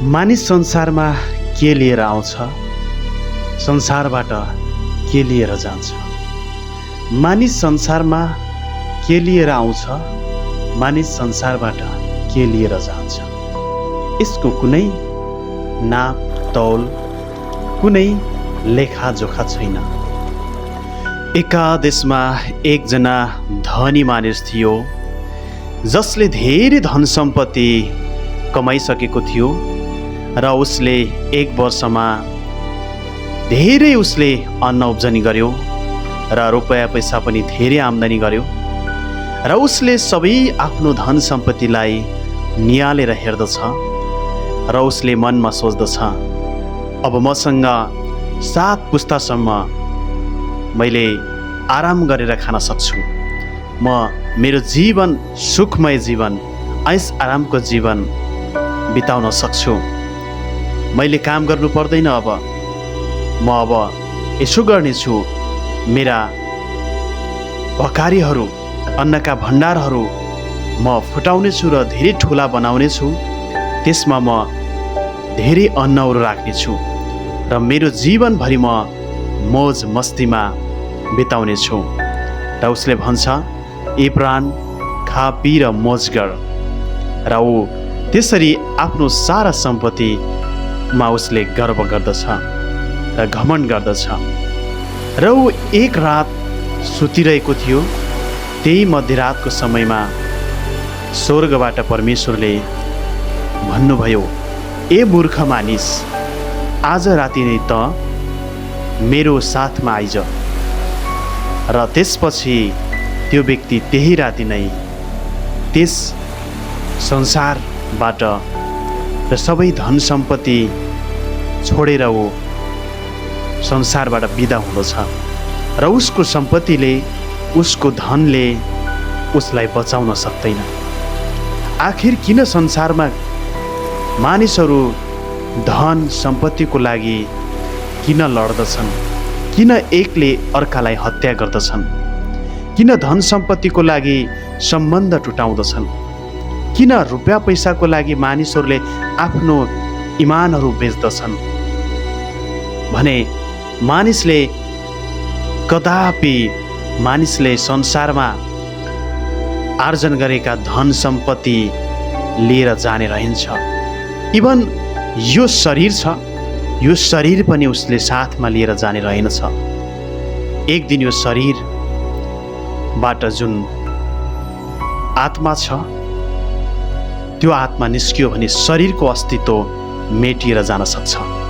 मानिस संसारमा के लिएर आउँछ, संसारबाट के लिएर जान्छ। मानिस संसारमा के लिएर आउँछ, मानिस संसारबाट के लिएर जान्छ। यसको कुनै नाप तौल, कुनै लेखाजोखा छैन। एका देशमा एकजना धनी मानिस थियो, जसले धेरै धन सम्पत्ति कमाइसकेको थियो र उसले एक वर्षमा धेरै उसले अन्न उब्जनी गर्यो र रुपैयाँ पैसा पनि धेरै आम्दानी गर्यो र उसले सबै आफ्नो धन सम्पत्तिलाई नियालेर हेर्दछ र उसले मनमा सोच्दछ, अब मसँग 7 पुस्तासम्म मैले आराम गरेर खान सक्छु। म मेरो जीवन सुखमय जीवन, ऐस आरामको जीवन बिताउन सक्छु। मैले काम गर्नु पर्दैन। म अब यसो गर्नेछु, मेरा भकारीहरू, अन्नका भण्डारहरू म फुटाउनेछु र धेरै ठुला बनाउनेछु। त्यसमा म धेरै अन्नहरू राख्नेछु र मेरो जीवनभरि म मोज मस्तीमा बिताउनेछु। र उसले भन्छ, ए प्राण, खा पी र मोज गर। र ऊ त्यसरी आफ्नो सारा सम्पत्तिमा उसले गर्व गर्दछ र घमण्ड गर्दछ। र ऊ एक रात सुतिरहेको थियो। त्यही मध्यरातको समयमा स्वर्गबाट परमेश्वरले भन्नुभयो, ए मूर्ख मानिस, आज राति नै त मेरो साथमा आइज। र त्यसपछि त्यो व्यक्ति त्यही राति नै त्यस संसारबाट र सबै धन सम्पत्ति छोडेर ऊ संसारबाट बिदा हुँदछ। र उसको सम्पत्तिले, उसको धनले उसलाई बचाउन सक्दैन। आखिर किन संसारमा मानिसहरू धन सम्पत्तिको लागि किन लड्दछन्? किन एकले अर्कालाई हत्या गर्दछन्? किन धन सम्पत्तिको लागि सम्बन्ध टुटाउँदछन्? किन रुपैयाँ पैसाको लागि मानिसहरूले आफ्नो इमानहरू बेच्दछन् भने मानिसले संसारमा आर्जन गरेका धन सम्पत्ति लिएर जाने रहन्छ। इभन यो शरीर छ, यो शरीर पनि उसले साथमा लिएर जाने रहेनछ। एक दिन यो शरीरबाट जुन आत्मा छ, त्यो आत्मा निस्कियो भने शरीरको अस्तित्व मेटिएर जान सक्छ।